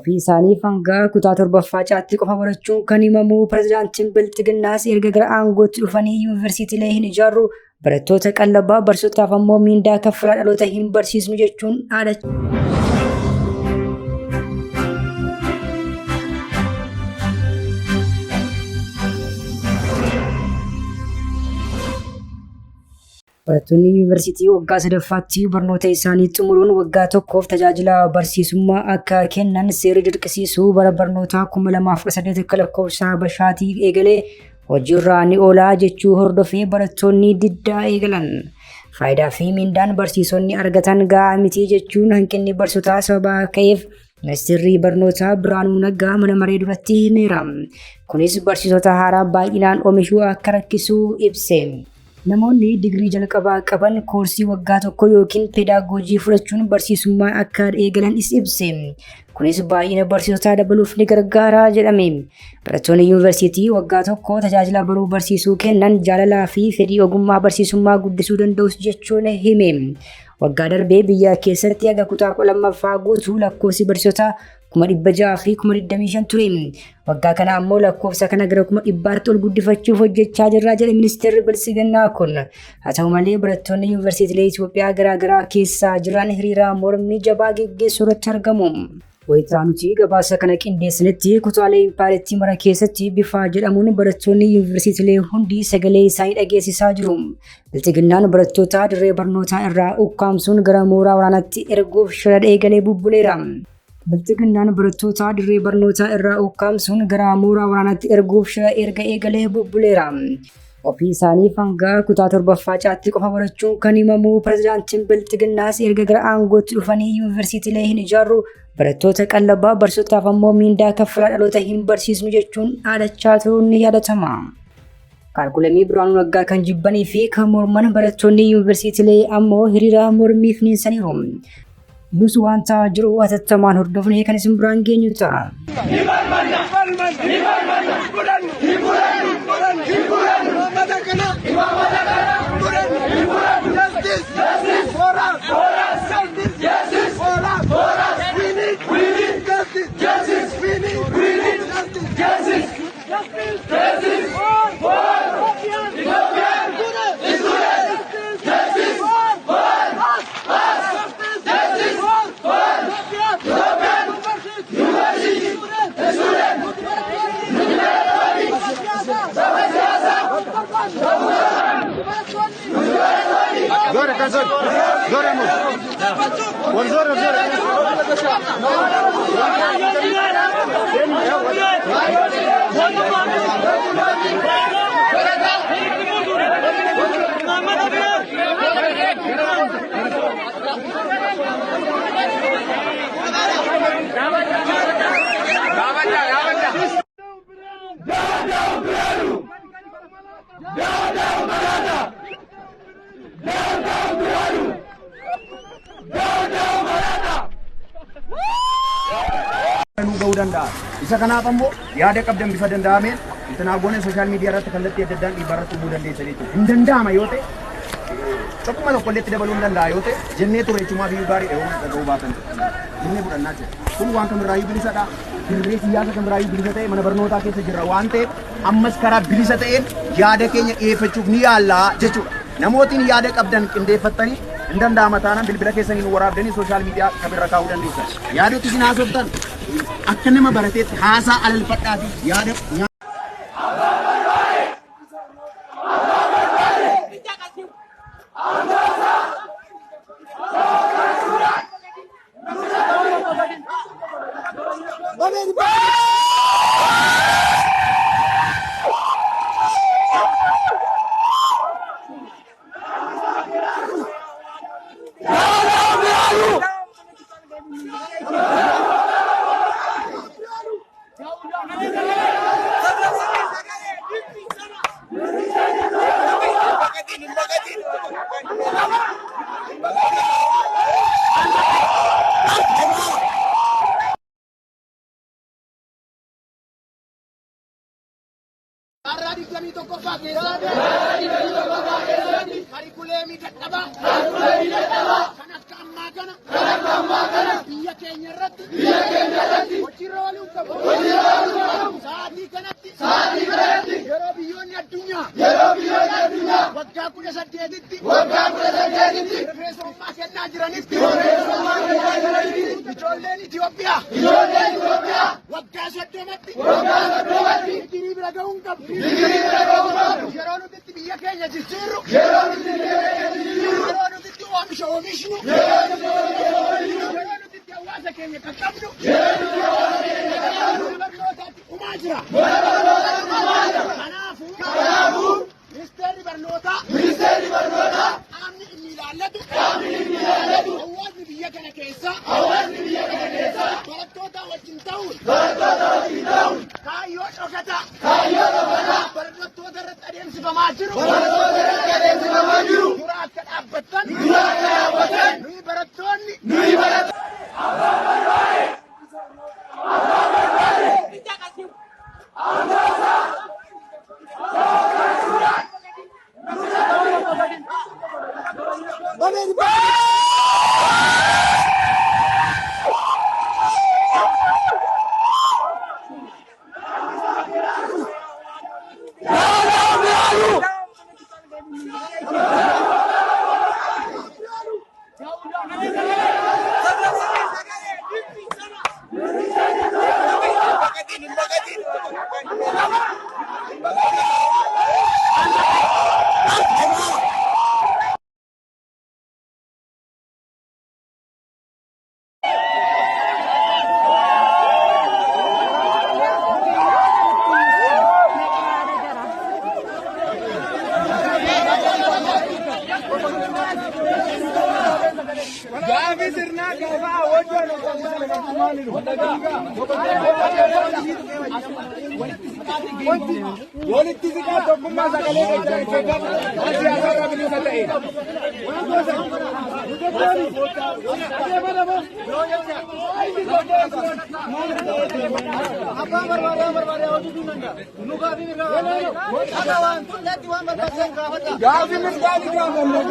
Ofii isaanii fangaa kutaa torbaffaa caatti qofa barachuun kan himamu pirezidaantiin Bilxiginnaas erga gara aangootti dhufanii yuunivarsiitiilee hin ijaarru barattoota qallabaa barsiisotaaf ammoo miindaa kaffalaa dhaloota hin barsiisnu jechuun dhaadatu. Barattoonni yuunivarsiitii waggaa sadaffaatti barnoota isaanii xumuruun waggaa tokkoof tajaajila barsiisummaa akka kennan seerri dirqisiisuu bara barnootaa 2018 akka lakkoofsa Habashaatii eegalee hojiirra ni oola jechuu hordofee barattoonni diddaa eegalan. Faayidaa fi miindaan barsiisonni argatan gahaa miti jechuun hanqinni barsiisotaa sababa ka'eef ministeerri barnootaa Biraanuu Naggaa mana maree duratti himeera. Kunis barsiisota haaraa baay'inaan oomishuu akka rakkisu ibse. Namoonni digirii jalqabaa qaban koorsii waggaa tokko yookiin peedaagoojii fudhachuun barsiisummaa akka eegalan ibse. Kunis baay'ina barsiisotaa dabaluuf ni gargaara jedhame. Barattoonni yuunivarsiitii waggaa tokko tajaajila baruu barsiisuu kennan jaalalaa fi fedhii ogummaa barsiisummaa guddisuu danda'u jechuun hime. Waggaa darbee biyya keessatti haga kutaa 12ffaa guutuu lakkoofsi barsiisotaa 600 fi 25 ture. Waggaa kana ammoo lakkoofsa kana gara 100tti ol guddifachuuf hojjechaa jirra jedhe ministeerri Bilxiginnaa kun. Haa ta'u malee barattoonni yuunivarsiitiilee Itoophiyaa garaagaraa keessa jiran hiriira mormii jabaa geggeessuu irratti argamu. Wayitaa nuti gabaasa kana qindeessanitti kutaalee impaayiriitti mara keessatti bifa jedhamuun barattoonni yuunivarsiitiilee hundi sagalee isaanii dhageessisaa jiru. Bilxiginnaan barattoota dirree barnootaa irraa ukkaamsuun gara mooraa waraanaatti erguuf shira eegalee bubbuleera. Bilxiginnaan barattoota dirree barnootaa irraa ukkaamsuun gara mooraa waraanaatti erguuf shira erga eegalee bubbuleera. Ofii isaanii fangaa kutaa torbaffaa caatti qofa barachuun kan himamu pirezidaantiin Bilxiginnaas erga gara aangootti dhufanii yuunivarsiitiilee hin ijaarru barattoota qallabaa barsiisotaaf ammoo miindaa kaffalaa dhaloota hin barsiisnu jechuun dhaadachaa turuun ni yaadatama. Kaalkulamii Biraanuu Naggaa kan jibbanii fi kan morman barattoonni yuunivarsiitiilee ammoo hiriira mormiif niinsaniiru. Nus wanta jiru hatattamaan hordofnee kan isin biraan geenyu ta'a. Isa kanaaf ammoo yaada qabdan bifa danda'ameen intanaa goone sooshaal miidiyaa irratti kallattii adda addaan dhiibbaa irratti uumuu dandeessa jechuudha. Hin danda'ama yoo ta'e tokkuma tokkollee itti dabaluu hin danda'a yoo ta'e jennee ture jechuumaa fi gaarii dheeroon dhaga'uu baatan jennee fudhannaa jira. Kun waan kamirraayyuu bilisadha. Dirree siyaasa kamirraayyuu bilisa ta'e mana barnootaa keessa jirra waan ta'eef ammas karaa bilisa ta'een yaada keenya dhiyeeffachuuf ni yaallaa jechuudha. Namootiin yaada qabdan qindeeffattanii hin danda'ama taanaan bilbila keessaniin waraabdanii sooshaal miidiyaa kamirra kaa'uu dandeessan. Yaadota isin haasoftan akka nama barateetti haasaa alalfadhaa fi yaada Radicalito, compadre. Karikuleemi dadhaba. Kanakka ammaa kana biyya keenya irratti hojiirra ooluu qabu. Sa'aatii kanatti yeroo biyyoonni addunyaa waggaa 18tti rifeensummaa kennaa jiranitti ijoolleen Itoophiyaa waggaa 30tti digirii bira ga'uun qabdu. Yeroo nuti itti biyya keenya jijjiirru, yeroo nuti itti oomisha oomishnu, yeroo nuti itti hawaasa keenya qaqqabnu, barnootaatti dhumaa jira. Kanaafuu ministeerri barnootaa qaamni inni ilaallatu hawaasni biyya kana keessa barattoota wajjin ta'uun kaayyoo dhokataa barattoota irratti adeemsifamaa jiru dura akka dhaabbattan nuyi barattoonni walitti siqaa tokkummaa sagalee gajjaa siyaasaa bilisa ta'e. Gaafi mirgaani gaafanne.